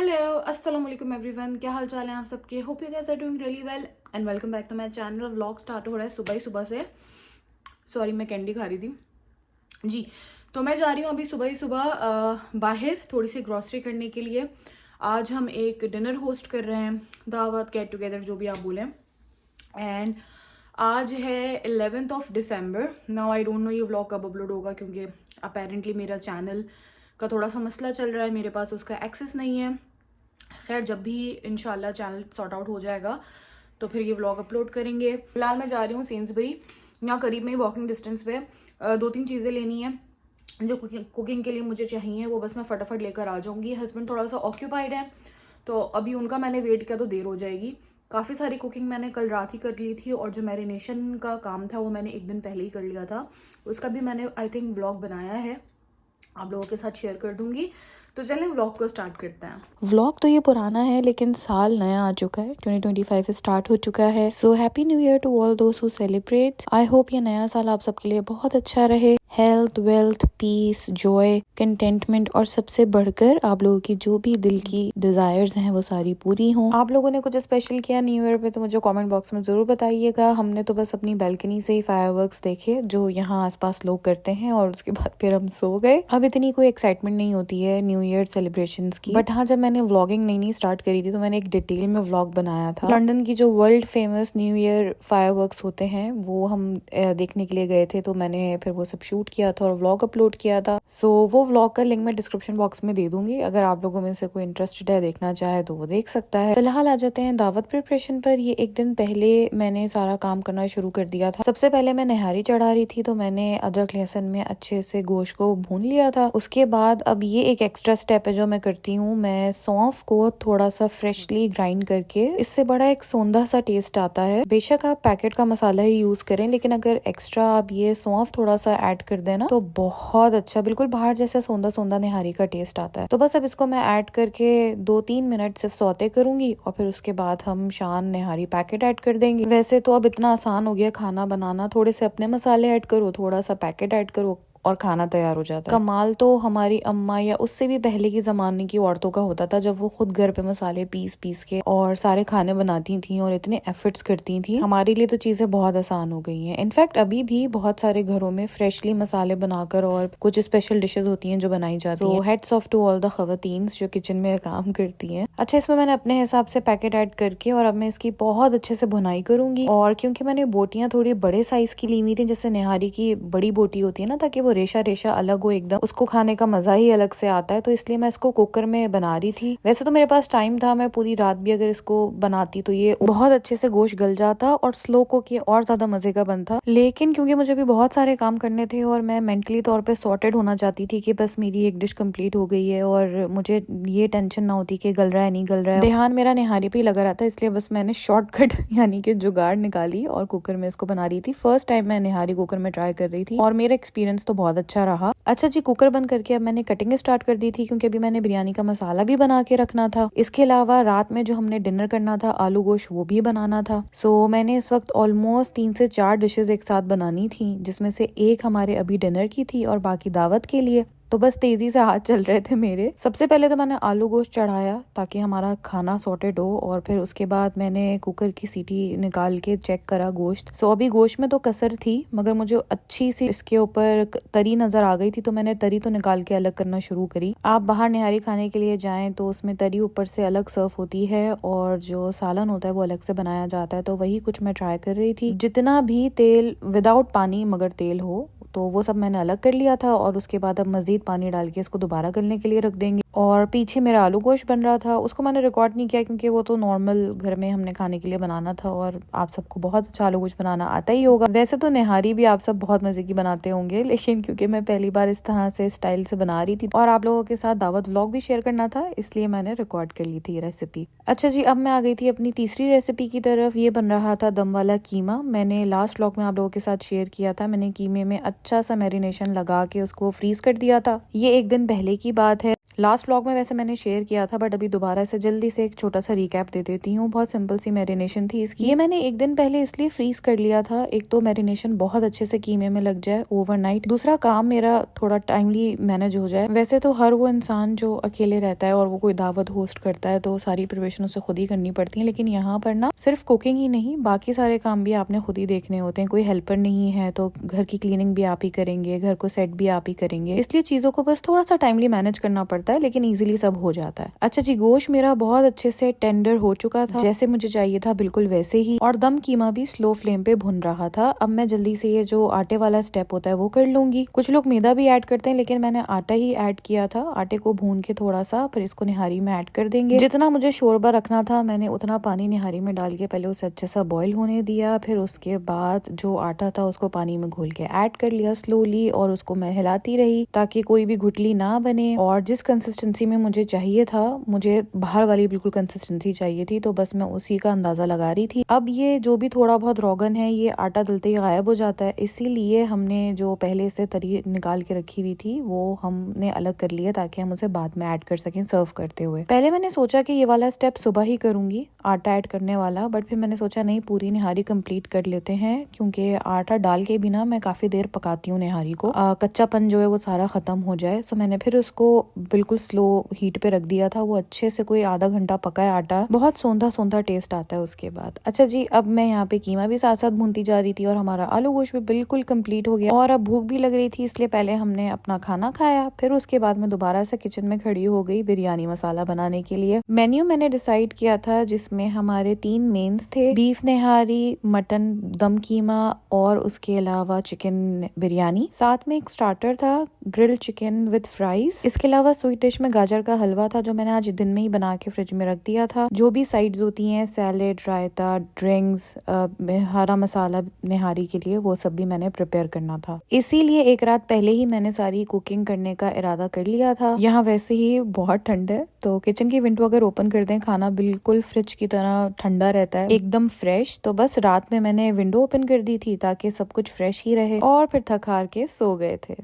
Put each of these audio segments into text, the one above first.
Hello अस्सलाम वालेकुम everyone, क्या हाल चाल है आप सबके। Hope you guys are doing really well and welcome back to my channel. Vlog start हो रहा है सुबह ही सुबह से। सॉरी, मैं कैंडी खा रही थी जी। तो मैं जा रही हूँ अभी सुबह ही सुबह बाहर थोड़ी सी ग्रॉसरी करने के लिए। आज हम एक डिनर होस्ट कर रहे हैं, दावत गेट टुगेदर जो भी आप बोलें। एंड आज है 11th of December. Now I don't know ये व्लॉग कब अपलोड होगा, क्योंकि अपेरेंटली मेरा चैनल का थोड़ा सा मसला चल रहा है, मेरे पास उसका एक्सेस नहीं है। खैर, जब भी इंशाल्लाह चैनल सॉर्ट आउट हो जाएगा तो फिर ये व्लॉग अपलोड करेंगे। फिलहाल मैं जा रही हूँ सेन्सबरी, यहाँ करीब में ही वॉकिंग डिस्टेंस पे। 2-3 चीज़ें लेनी है जो कुकिंग के लिए मुझे चाहिए, वो बस मैं फटाफट लेकर आ जाऊँगी। हस्बैंड थोड़ा सा ऑक्यूपाइड है, तो अभी उनका मैंने वेट किया तो देर हो जाएगी। काफ़ी सारी कुकिंग मैंने कल रात ही कर ली थी, और जो मैरिनेशन का काम था वो मैंने एक दिन पहले ही कर लिया था। उसका भी मैंने आई थिंक व्लॉग बनाया है, आप लोगों के साथ शेयर कर दूंगी। तो चलें व्लॉग को स्टार्ट करते हैं। व्लॉग तो ये पुराना है, लेकिन साल नया आ चुका है, 2025 स्टार्ट हो चुका है। So happy new year to all दोस्त हु सेलिब्रेट। आई होप ये नया साल आप सबके लिए बहुत अच्छा रहे। Health, wealth, peace, joy, contentment, और सबसे बढ़कर आप लोगों की जो भी दिल की डिजायर्स हैं वो सारी पूरी हों। आप लोगों ने कुछ स्पेशल किया न्यू ईयर पे तो मुझे कमेंट बॉक्स में जरूर बताइएगा। हमने तो बस अपनी बैल्कनी से ही फायरवर्क्स देखे जो यहाँ आसपास लोग करते हैं, और उसके बाद फिर हम सो गए। अब इतनी कोई एक्साइटमेंट नहीं होती है न्यू ईयर सेलिब्रेशंस की, बट हाँ, जब मैंने व्लॉगिंग नई स्टार्ट करी थी तो मैंने एक डिटेल में व्लॉग बनाया था। लंदन की जो world famous new year fireworks होते हैं वो हम देखने के लिए गए थे, तो मैंने फिर वो सब शूट किया था और व्लॉग अपलोड किया था। सो वो व्लॉग का लिंक मैं डिस्क्रिप्शन बॉक्स में दे दूंगी, अगर आप लोगों में से कोई इंटरेस्टेड है देखना चाहे तो वो देख सकता है। फिलहाल आ जाते हैं दावत प्रिपरेशन पर। ये एक दिन पहले मैंने सारा काम करना शुरू कर दिया था। सबसे पहले मैं नहारी चढ़ा रही थी, तो मैंने अदरक लहसुन में अच्छे से गोश्त को भून लिया था। उसके बाद अब ये एक एक्स्ट्रा स्टेप है जो मैं करती हूँ, मैं सौंफ को थोड़ा सा फ्रेशली ग्राइंड करके, इससे बड़ा एक सौंधा सा टेस्ट आता है। बेशक आप पैकेट का मसाला ही यूज करें, लेकिन अगर एक्स्ट्रा आप ये सौंफ थोड़ा सा ऐड कर देना तो बहुत अच्छा, बिल्कुल बाहर जैसा सौंधा सौंधा निहारी का टेस्ट आता है। तो बस अब इसको मैं ऐड करके 2-3 मिनट सिर्फ सौते करूंगी, और फिर उसके बाद हम शान निहारी पैकेट ऐड कर देंगे। वैसे तो अब इतना आसान हो गया खाना बनाना, थोड़े से अपने मसाले ऐड करो, थोड़ा सा पैकेट ऐड करो और खाना तैयार हो जाता है। कमाल तो हमारी अम्मा या उससे भी पहले के जमाने की औरतों का होता था, जब वो खुद घर पे मसाले पीस पीस के और सारे खाने बनाती थी और इतने एफर्ट्स करती थी। हमारे लिए तो चीजें बहुत आसान हो गई हैं। इनफैक्ट अभी भी बहुत सारे घरों में फ्रेशली मसाले बनाकर और कुछ स्पेशल डिशेज होती हैं जो बनाई जाती हैं। Heads off to all the खवातीन जो किचन में काम करती हैं। अच्छा, इसमें मैंने अपने हिसाब से पैकेट ऐड करके और अब मैं इसकी बहुत अच्छे से भुनाई करूंगी। और क्योंकि मैंने बोटियां थोड़ी बड़े साइज की ली हुई थी, जैसे निहारी की बड़ी बोटी होती है ना, ताकि रेशा रेशा अलग हो एकदम, उसको खाने का मजा ही अलग से आता है, तो इसलिए मैं इसको कुकर में बना रही थी। वैसे तो मेरे पास टाइम था, मैं पूरी रात भी अगर इसको बनाती तो ये बहुत अच्छे से गोश्त गल जाता और स्लो कुक ये और ज्यादा मजे का बनता। लेकिन क्योंकि मुझे भी बहुत सारे काम करने थे और मैं मेंटली तौर पे सॉर्टेड होना चाहती थी कि बस मेरी एक डिश कंप्लीट हो गई है और मुझे ये टेंशन ना होती कि गल रहा है नहीं गल रहा है, ध्यान मेरा निहारी पे लगा रहा था। इसलिए बस मैंने शॉर्टकट यानी कि जुगाड़ निकाली और कुकर में इसको बना रही थी। फर्स्ट टाइम मैं निहारी कुकर में ट्राई कर रही थी और मेरा एक्सपीरियंस तो बहुत अच्छा रहा। अच्छा जी, कुकर बंद करके अब मैंने कटिंग स्टार्ट कर दी थी, क्योंकि अभी मैंने बिरयानी का मसाला भी बना के रखना था। इसके अलावा रात में जो हमने डिनर करना था आलू गोश्त, वो भी बनाना था। सो मैंने इस वक्त ऑलमोस्ट 3 से 4 डिशेज एक साथ बनानी थी, जिसमें से एक हमारे अभी डिनर की थी और बाकी दावत के लिए। तो बस तेजी से हाथ चल रहे थे मेरे। सबसे पहले तो मैंने आलू गोश्त चढ़ाया ताकि हमारा खाना सॉर्टेड हो, और फिर उसके बाद मैंने कुकर की सीटी निकाल के चेक करा गोश्त। सो अभी गोश्त में तो कसर थी, मगर मुझे अच्छी सी इसके ऊपर तरी नजर आ गई थी, तो मैंने तरी तो निकाल के अलग करना शुरू करी। आप बाहर निहारी खाने के लिए जाएं तो उसमें तरी ऊपर से अलग सर्व होती है और जो सालन होता है वो अलग से बनाया जाता है, तो वही कुछ मैं ट्राई कर रही थी। जितना भी तेल विदाउट पानी मगर तेल हो, तो वो सब मैंने अलग कर लिया था, और उसके बाद अब मजीद पानी डाल के इसको दोबारा गलने के लिए रख देंगे। और पीछे मेरा आलू गोश्त बन रहा था, उसको मैंने रिकॉर्ड नहीं किया क्योंकि वो तो नॉर्मल घर में हमने खाने के लिए बनाना था, और आप सबको बहुत अच्छा आलू गोश्त बनाना आता ही होगा। वैसे तो निहारी भी आप सब बहुत मजे की बनाते होंगे, लेकिन क्योंकि मैं पहली बार इस तरह से स्टाइल से बना रही थी और आप लोगों के साथ दावत व्लॉग भी शेयर करना था, इसलिए मैंने रिकॉर्ड कर ली थी ये रेसिपी। अच्छा जी, अब मैं आ गई थी अपनी तीसरी रेसिपी की तरफ। ये बन रहा था दम वाला कीमा। मैंने लास्ट व्लॉग में आप लोगों के साथ शेयर किया था, मैंने कीमे में अच्छा सा मैरिनेशन लगा के उसको फ्रीज कर दिया था। ये एक दिन पहले की बात है, लास्ट व्लॉग में वैसे मैंने शेयर किया था, बट अभी दोबारा से जल्दी से एक छोटा सा रिकैप दे देती हूँ। बहुत सिंपल सी मैरिनेशन थी इसकी। ये मैंने एक दिन पहले इसलिए फ्रीज कर लिया था, एक तो मैरिनेशन बहुत अच्छे से कीमे में लग जाए ओवरनाइट, दूसरा काम मेरा थोड़ा टाइमली मैनेज हो जाए। वैसे तो हर वो इंसान जो अकेले रहता है और वो कोई दावत होस्ट करता है तो सारी प्रिपरेशन उसे खुद ही करनी पड़ती है, लेकिन यहाँ पर ना सिर्फ कुकिंग ही नहीं, बाकी सारे काम भी आपने खुद ही देखने होते हैं। कोई हेल्पर नहीं है तो घर की क्लीनिंग भी आप ही करेंगे, घर को सेट भी आप ही करेंगे, इसलिए चीजों को बस थोड़ा सा टाइमली मैनेज करना पड़ता है, लेकिन इजीली सब हो जाता है। अच्छा जी, गोश्त मेरा बहुत अच्छे से टेंडर हो चुका था, जैसे मुझे चाहिए था बिल्कुल वैसे ही, और दम कीमा भी स्लो फ्लेम पे भुन रहा था। अब मैं जल्दी से ये जो आटे वाला स्टेप होता है वो कर लूंगी। कुछ लोग मैदा भी ऐड करते हैं, लेकिन मैंने आटा ही ऐड किया था। आटे को भून के थोड़ा सा फिर इसको निहारी में ऐड कर देंगे। जितना मुझे शोरबा रखना था मैंने उतना पानी निहारी में डाल के पहले उसे अच्छे सा बॉईल होने दिया, फिर उसके बाद जो आटा था उसको पानी में घोल के ऐड कर लिया स्लोली, और उसको मैं हिलाती रही ताकि कोई भी गुठली ना बने। और जिस कंसिस्टेंसी में मुझे चाहिए था, मुझे बाहर वाली बिल्कुल कंसिस्टेंसी चाहिए थी, तो बस मैं उसी का अंदाजा लगा रही थी। अब ये जो भी थोड़ा बहुत रोगन है ये आटा डलते ही गायब हो जाता है, इसीलिए हमने जो पहले से तरी निकाल के रखी हुई थी वो हमने अलग कर लिया ताकि हम उसे बाद में ऐड कर सकें सर्व करते हुए। पहले मैंने सोचा कि ये वाला स्टेप सुबह ही करूंगी, आटा ऐड करने वाला, बट फिर मैंने सोचा नहीं, पूरी निहारी कंप्लीट कर लेते हैं, क्योंकि आटा डाल के बिना मैं काफी देर पकाती हूँ निहारी को, कच्चापन जो है वो सारा खत्म हो जाए। सो मैंने फिर उसको बिल्कुल स्लो हीट पे रख दिया था। वो अच्छे से कोई आधा घंटा पका है आटा, बहुत सौंधा सौंधा टेस्ट आता है उसके बाद। अच्छा जी, अब मैं यहाँ पे कीमा भी साथ साथ भूनती जा रही थी और हमारा आलू गोश्त भी बिल्कुल कंप्लीट हो गया, और अब भूख भी लग रही थी, इसलिए पहले हमने अपना खाना खाया, फिर उसके बाद मैं दोबारा से किचन में खड़ी हो गई बिरयानी मसाला बनाने के लिए। मेन्यू मैंने डिसाइड किया था जिसमें हमारे 3 मेन्स थे, बीफ निहारी, मटन दम कीमा और उसके अलावा चिकन बिरयानी, साथ में एक स्टार्टर था ग्रिल्ड चिकन विद फ्राइज। इसके अलावा स्वीट डिश में गाजर का हलवा था जो मैंने आज दिन में ही बना के फ्रिज में रख दिया था। जो भी साइड्स होती हैं, सैलेड, रायता, ड्रिंक्स, हरा मसाला निहारी के लिए, वो सब भी मैंने प्रिपेयर करना था। इसीलिए एक रात पहले ही मैंने सारी कुकिंग करने का इरादा कर लिया था। यहाँ वैसे ही बहुत ठंड है, तो किचन की विंडो अगर ओपन कर दें, खाना बिल्कुल फ्रिज की तरह ठंडा रहता है, एकदम फ्रेश। तो बस रात में मैंने विंडो ओपन कर दी थी ताकि सब कुछ फ्रेश ही रहे, और फिर थक हार के सो गए थे।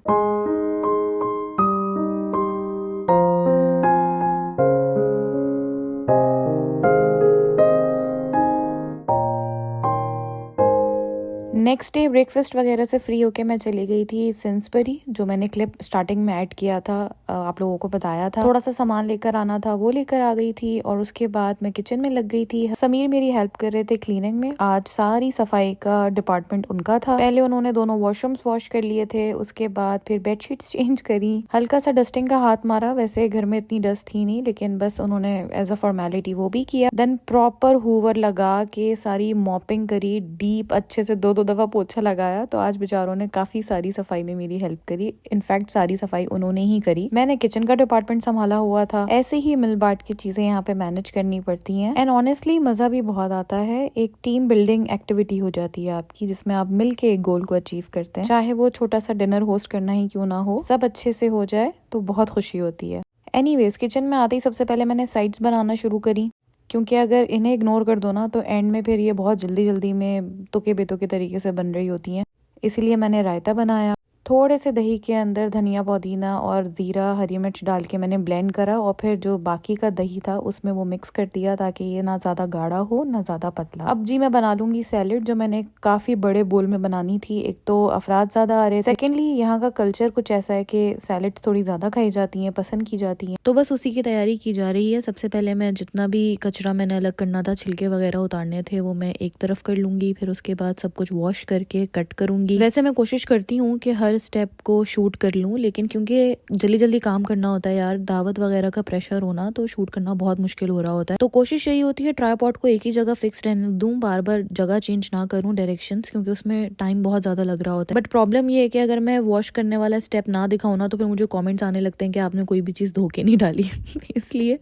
नेक्स्ट डे ब्रेकफास्ट वगैरह से फ्री होके मैं चली गई थी सेंसबरी, जो मैंने क्लिप स्टार्टिंग में ऐड किया था, आप लोगों को बताया था। थोड़ा सा सामान लेकर आना था, वो लेकर आ गई थी, और उसके बाद मैं किचन में लग गई थी। समीर मेरी हेल्प कर रहे थे क्लीनिंग में। आज सारी सफाई का डिपार्टमेंट उनका था। पहले उन्होंने दोनों वॉशरूम्स वॉश कर लिए थे, उसके बाद फिर बेडशीट्स चेंज करी, हल्का सा डस्टिंग का हाथ मारा। वैसे घर में इतनी डस्ट थी नहीं, लेकिन बस उन्होंने एज अ फॉर्मेलिटी वो भी किया। देन प्रॉपर हूवर लगा के सारी मॉपिंग करी, डीप अच्छे से 2-2 दफा पोछा लगाया। तो आज बेचारों ने काफी सारी सफाई में मेरी हेल्प करी। इनफैक्ट सारी सफाई उन्होंने ही करी, मैंने किचन का डिपार्टमेंट संभाला हुआ था। ऐसे ही मिल बांट की चीजें यहाँ पे मैनेज करनी पड़ती हैं, एंड ऑनेस्टली मजा भी बहुत आता है। एक टीम बिल्डिंग एक्टिविटी हो जाती है आपकी, जिसमें आप मिलके एक गोल को अचीव करते हैं, चाहे वो छोटा सा डिनर होस्ट करना ही क्यों ना हो। सब अच्छे से हो जाए तो बहुत खुशी होती है। एनीवेज, किचन में आते ही सबसे पहले मैंने साइड्स बनाना शुरू करी, क्योंकि अगर इन्हें इग्नोर कर दो ना तो एंड में फिर ये बहुत जल्दी जल्दी में तुके बेतुके तरीके से बन रही होती हैं। इसीलिए मैंने रायता बनाया, थोड़े से दही के अंदर धनिया, पुदीना और जीरा, हरी मिर्च डाल के मैंने ब्लेंड करा, और फिर जो बाकी का दही था उसमें वो मिक्स कर दिया ताकि ये ना ज्यादा गाढ़ा हो ना ज्यादा पतला। अब जी मैं बना लूंगी सैलेड, जो मैंने काफी बड़े बोल में बनानी थी। एक तो अफराद ज्यादा आ रहे, सेकेंडली यहाँ का कल्चर कुछ ऐसा है कि सैलेड्स थोड़ी ज्यादा खाई जाती हैं, पसंद की जाती हैं, तो बस उसी की तैयारी की जा रही है। सबसे पहले मैं जितना भी कचरा मैंने अलग करना था, छिलके वगैरह उतारने थे, वो मैं एक तरफ कर लूंगी। फिर उसके बाद सब कुछ वॉश करके कट करूंगी। वैसे मैं कोशिश करती हूँ कि हर स्टेप को शूट कर लूं, लेकिन क्योंकि जल्दी जल्दी काम करना होता है यार, दावत वगैरह का प्रेशर होना, तो शूट करना बहुत मुश्किल हो रहा होता है। तो कोशिश यही होती है ट्राइपॉड को एक ही जगह फिक्स रहने दूं, बार बार जगह चेंज ना करूं डायरेक्शंस, क्योंकि उसमें टाइम बहुत ज्यादा लग रहा होता है। बट प्रॉब्लम ये है कि अगर मैं वॉश करने वाला स्टेप ना दिखाऊं ना, तो फिर मुझे कॉमेंट्स आने लगते हैं कि आपने कोई भी चीज धो के नहीं डाली। इसलिए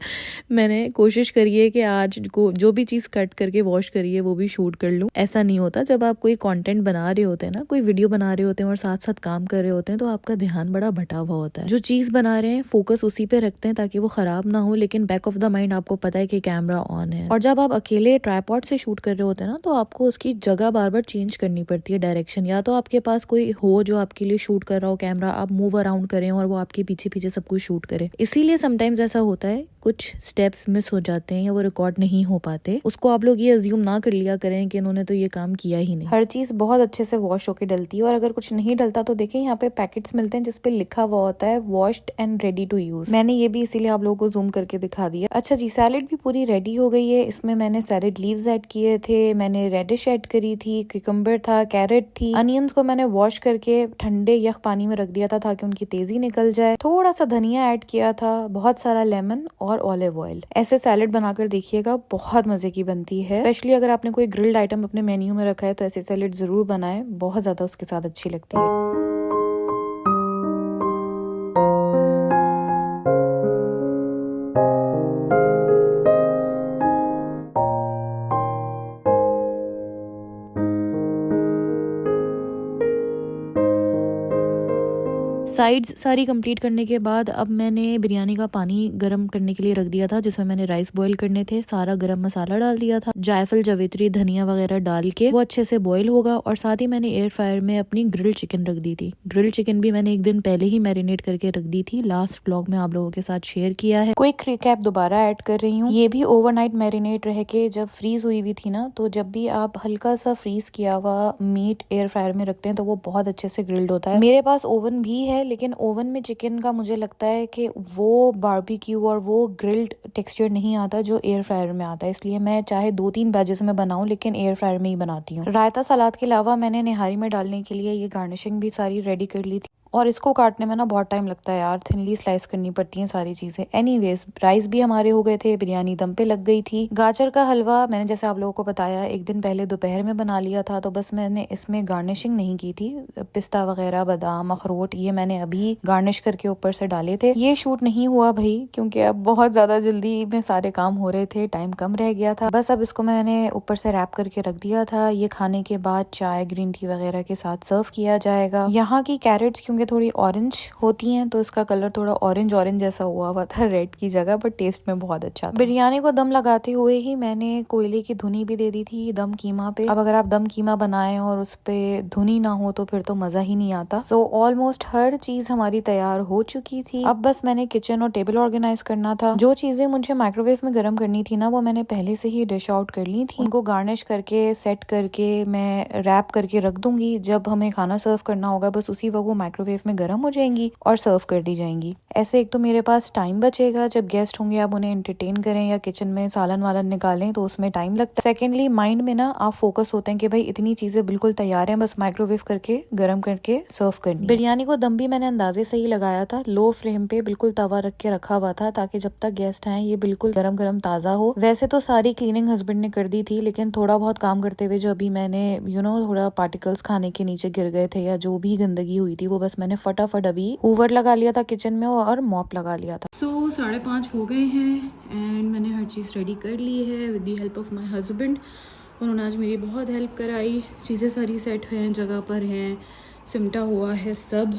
मैंने कोशिश करी है कि आज को जो भी चीज कट करके वॉश करी है वो भी शूट कर लूं। ऐसा नहीं होता, जब आप कोई कंटेंट बना रहे होते हैं ना, कोई वीडियो बना रहे होते हैं और साथ साथ काम काम कर रहे होते हैं तो आपका ध्यान बड़ा भटा हुआ होता है। जो चीज बना रहे हैं फोकस उसी पे रखते हैं ताकि वो खराब ना हो, लेकिन बैक ऑफ द माइंड आपको पता है कि कैमरा ऑन है। और जब आप अकेले ट्राइपॉड से शूट कर रहे होते हैं ना, तो आपको उसकी जगह बार बार चेंज करनी पड़ती है, डायरेक्शन। या तो आपके पास कोई हो जो आपके लिए शूट कर रहा हो कैमरा, आप मूव अराउंड करें और वो आपके पीछे पीछे सब कुछ शूट करे। इसीलिए समटाइम्स ऐसा होता है, कुछ स्टेप्स मिस हो जाते हैं या वो रिकॉर्ड नहीं हो पाते। उसको आप लोग ये अज्यूम ना कर लिया करें कि इन्होंने तो ये काम किया ही नहीं। हर चीज बहुत अच्छे से वॉश होके डलती है, और अगर कुछ नहीं डलता तो देखें यहाँ पे पैकेट्स मिलते हैं जिसपे लिखा हुआ होता है washed and ready to use. मैंने ये भी इसीलिए आप लोगों को जूम करके दिखा दिया। अच्छा जी, सैलेड भी पूरी रेडी हो गई है। इसमें मैंने सैलेड लीव्स ऐड किए थे, मैंने रेडिश ऐड करी थी, क्यूकम्बर था, कैरेट थी। अनियंस को मैंने वॉश करके ठंडे यख पानी में रख दिया था ताकि उनकी तेजी निकल जाए। थोड़ा सा धनिया ऐड किया था, बहुत सारा लेमन और ऑलिव ऑयल। ऐसे सैलेड बनाकर देखिएगा, बहुत मजे की बनती है। स्पेशली अगर आपने कोई ग्रिल्ड आइटम अपने मेन्यू में रखा है तो ऐसे सैलेड जरूर बनाएं, बहुत ज्यादा उसके साथ अच्छी लगती है। साइड्स सारी कंप्लीट करने के बाद अब मैंने बिरयानी का पानी गरम करने के लिए रख दिया था, जिसमें मैंने राइस बॉईल करने थे। सारा गरम मसाला डाल दिया था, जायफल, जवित्री, धनिया वगैरह डाल के वो अच्छे से बॉईल होगा। और साथ ही मैंने एयर फ्रायर में अपनी ग्रिल्ड चिकन रख दी थी। ग्रिल्ड चिकन भी मैंने एक दिन पहले ही मैरिनेट करके रख दी थी, लास्ट व्लॉग में आप लोगों के साथ शेयर किया है। क्विक रिकैप दोबारा ऐड कर रही हूँ। ये भी ओवरनाइट मैरिनेट रह के जब फ्रीज हुई हुई थी ना, तो जब भी आप हल्का सा फ्रीज किया हुआ मीट एयर फ्रायर में रखते हैं तो वो बहुत अच्छे से ग्रिल्ड होता है। मेरे पास ओवन भी है, लेकिन ओवन में चिकन का मुझे लगता है कि वो बारबेक्यू और वो ग्रिल्ड टेक्सचर नहीं आता जो एयर फ्रायर में आता है, इसलिए मैं चाहे 2-3 बैचेस में बनाऊं लेकिन एयर फ्रायर में ही बनाती हूँ। रायता सलाद के अलावा मैंने निहारी में डालने के लिए ये गार्निशिंग भी सारी रेडी कर ली थी। और इसको काटने में ना बहुत टाइम लगता है यार, थिनली स्लाइस करनी पड़ती हैं सारी चीजें। एनीवेज, राइस भी हमारे हो गए थे, बिरयानी दम पे लग गई थी। गाजर का हलवा मैंने जैसे आप लोगों को बताया एक दिन पहले दोपहर में बना लिया था, तो बस मैंने इसमें गार्निशिंग नहीं की थी। पिस्ता वगैरह, बादाम, अखरोट, ये मैंने अभी गार्निश करके ऊपर से डाले थे। ये शूट नहीं हुआ भाई, क्योंकि अब बहुत ज्यादा जल्दी में सारे काम हो रहे थे, टाइम कम रह गया था। बस अब इसको मैंने ऊपर से रैप करके रख दिया था। ये खाने के बाद चाय, ग्रीन टी वगैरह के साथ सर्व किया जाएगा। यहाँ की कैरेट्स क्योंकि थोड़ी ऑरेंज होती हैं तो इसका कलर थोड़ा ऑरेंज जैसा हुआ था रेड की जगह, पर टेस्ट में बहुत अच्छा था। बिरयानी को दम लगाते हुए ही मैंने कोयले की धुनी भी दे दी थी दम कीमा पे। अब अगर आप दम कीमा बनाएं और उस पे धुनी ना हो तो फिर तो मजा ही नहीं आता। सो ऑलमोस्ट हर चीज हमारी तैयार हो चुकी थी। अब बस मैंने किचन और टेबल ऑर्गेनाइज करना था। जो चीजें मुझे माइक्रोवेव में गर्म करनी थी ना, वो मैंने पहले से ही डिश आउट कर ली थी। उनको गार्निश करके सेट करके मैं रैप करके रख दूंगी। जब हमें खाना सर्व करना होगा बस उसी वक्त वो माइक्रोवेव में गर्म हो जाएंगी और सर्व कर दी जाएंगी। ऐसे एक तो मेरे पास टाइम बचेगा, जब गेस्ट होंगे आप उन्हें एंटरटेन करें या किचन में सालन वालन निकालें तो उसमें टाइम लगता है। सेकेंडली, माइंड में ना आप फोकस होते हैं कि भाई इतनी चीजें बिल्कुल तैयार हैं, बस माइक्रोवेव करके गर्म करके सर्व करनी। बिरयानी को दम भी मैंने अंदाजे से ही लगाया था, लो फ्लेम पे बिल्कुल तवा रख के रखा हुआ था ताकि जब तक गेस्ट आए ये बिल्कुल गरम गरम ताजा हो। वैसे तो सारी क्लीनिंग हस्बैंड ने कर दी थी, लेकिन थोड़ा बहुत काम करते हुए जो अभी मैंने थोड़ा पार्टिकल्स खाने के नीचे गिर गए थे या जो भी गंदगी हुई थी वो बस मैंने फटाफट अभी हूवर लगा लिया था किचन में और मॉप लगा लिया था। सो 5:30 हो गए हैं एंड मैंने हर चीज़ रेडी कर ली है with the help of my husband. उन्होंने आज मेरी बहुत हेल्प कराई, चीज़ें सारी सेट हैं, जगह पर हैं, सिमटा हुआ है सब,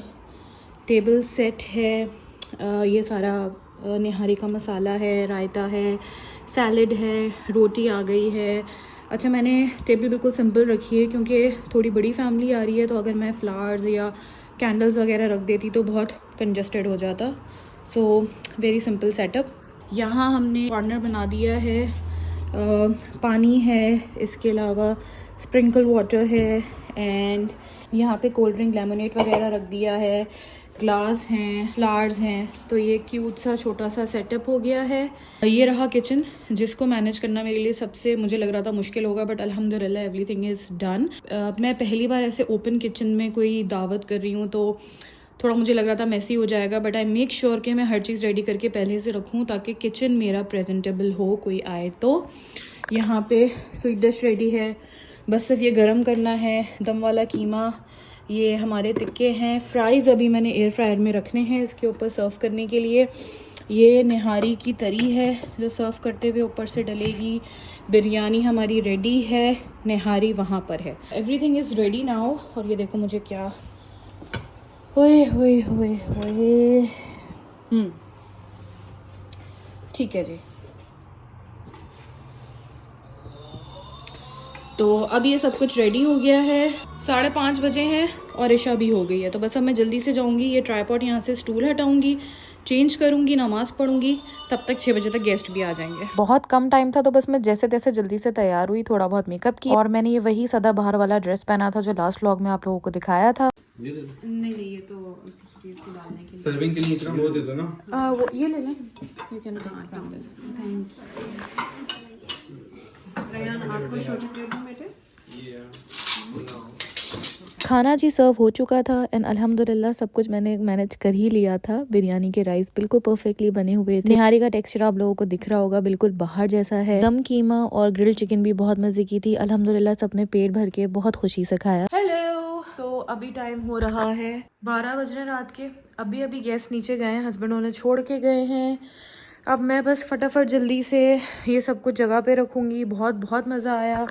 टेबल सेट है, ये सारा निहारी का मसाला है, रायता है, सैलेड है, रोटी आ गई है। अच्छा, मैंने टेबल बिल्कुल सिंपल रखी है क्योंकि थोड़ी बड़ी फैमिली आ रही है, तो अगर मैं फ्लावर्स या कैंडल्स वगैरह रख देती तो बहुत कंजस्टेड हो जाता। So very simple setup. यहाँ हमने कॉर्नर बना दिया है, पानी है, इसके अलावा स्प्रिंकल वाटर है एंड यहाँ पे कोल्ड ड्रिंक, लेमनेड वगैरह रख दिया है, ग्लास हैं, फ्लावर्स हैं। तो ये क्यूट सा छोटा सा सेटअप हो गया है। ये रहा किचन, जिसको मैनेज करना मेरे लिए सबसे मुझे लग रहा था मुश्किल होगा, बट अल्हम्दुलिल्लाह एवरीथिंग इज़ डन। मैं पहली बार ऐसे ओपन किचन में कोई दावत कर रही हूँ तो थोड़ा मुझे लग रहा था मैसी हो जाएगा, बट आई मेक श्योर कि मैं हर चीज़ रेडी करके पहले से रखूँ ताकि किचन मेरा प्रेजेंटेबल हो कोई आए तो। यहाँ पे स्वीट डिश रेडी है, बस सिर्फ ये गर्म करना है। दम वाला कीमा, ये हमारे टिक्के हैं, फ्राइज़ अभी मैंने एयर फ्रायर में रखने हैं इसके ऊपर सर्व करने के लिए। ये निहारी की तरी है जो सर्व करते हुए ऊपर से डलेगी। बिरयानी हमारी रेडी है, निहारी वहाँ पर है। Everything is ready now. और ये देखो मुझे क्या ओए होए होए होए। ठीक है जी। तो अब ये सब कुछ रेडी हो गया है, 5:30 बजे हैं और ईशा भी हो गई है। तो बस अब मैं जल्दी से जाऊंगी, ये ट्राइपॉड यहाँ से स्टूल हटाऊंगी, चेंज करूंगी, नमाज़ पढ़ूंगी, तब तक 6 बजे तक गेस्ट भी आ जाएंगे। बहुत कम टाइम था तो बस मैं जैसे तैसे जल्दी से तैयार हुई, थोड़ा बहुत मेकअप किया और मैंने ये वही सदाबहार वाला ड्रेस पहना था जो लास्ट व्लॉग में आप लोगों को दिखाया था। नहीं ये तो किसी चीज़ को डालने के लिए। सर्विंग के लिए इतना वो दे दो ना। वो ये ले लें, you can take from this. Thanks. Rayan आपको छोटी प्लेट में बेटे। खाना जी सर्व हो चुका था एंड अल्हम्दुलिल्लाह सब कुछ मैंने मैनेज कर ही लिया था। बिरयानी के राइस बिल्कुल परफेक्टली बने हुए थे। निहारी का टेक्सचर आप लोगों को दिख रहा होगा, बिल्कुल बाहर जैसा है। दम कीमा और ग्रिल्ड चिकन भी बहुत मजे की थी। अल्हम्दुलिल्लाह सबने पेट भर के बहुत खुशी से खाया। हेलो, तो अभी टाइम हो रहा है 12 बज रहे रात के। अभी गेस्ट नीचे गए हैं, हस्बैंड उन्हें छोड़ के गए हैं। अब मैं बस फटाफट जल्दी से ये सब कुछ जगह पे रखूँगी। बहुत मज़ा आया,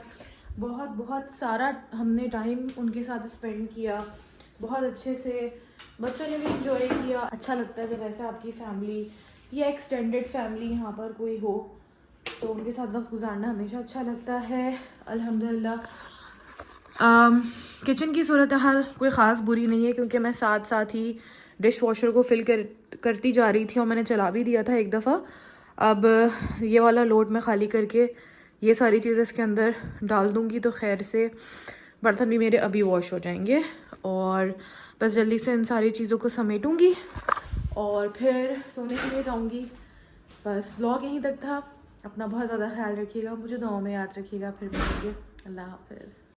बहुत सारा हमने टाइम उनके साथ स्पेंड किया, बहुत अच्छे से। बच्चों ने भी इंजॉय किया। अच्छा लगता है जब ऐसे आपकी फैमिली या एक्सटेंडेड फैमिली यहाँ पर कोई हो, तो उनके साथ वक्त गुजारना हमेशा अच्छा लगता है। अल्हम्दुलिल्लाह किचन की सूरत हाल कोई ख़ास बुरी नहीं है, क्योंकि मैं साथ ही डिश वॉशर को फिल करती जा रही थी और मैंने चला भी दिया था एक दफ़ा। अब ये वाला लोड मैं खाली करके ये सारी चीज़ें इसके अंदर डाल दूँगी, तो खैर से बर्तन भी मेरे अभी वॉश हो जाएंगे। और बस जल्दी से इन सारी चीज़ों को समेटूँगी और फिर सोने के लिए जाऊँगी। बस व्लॉग यहीं तक था। अपना बहुत ज़्यादा ख्याल रखिएगा, मुझे दुआओं में याद रखिएगा। फिर मिलेंगे। अल्लाह हाफ़िज़।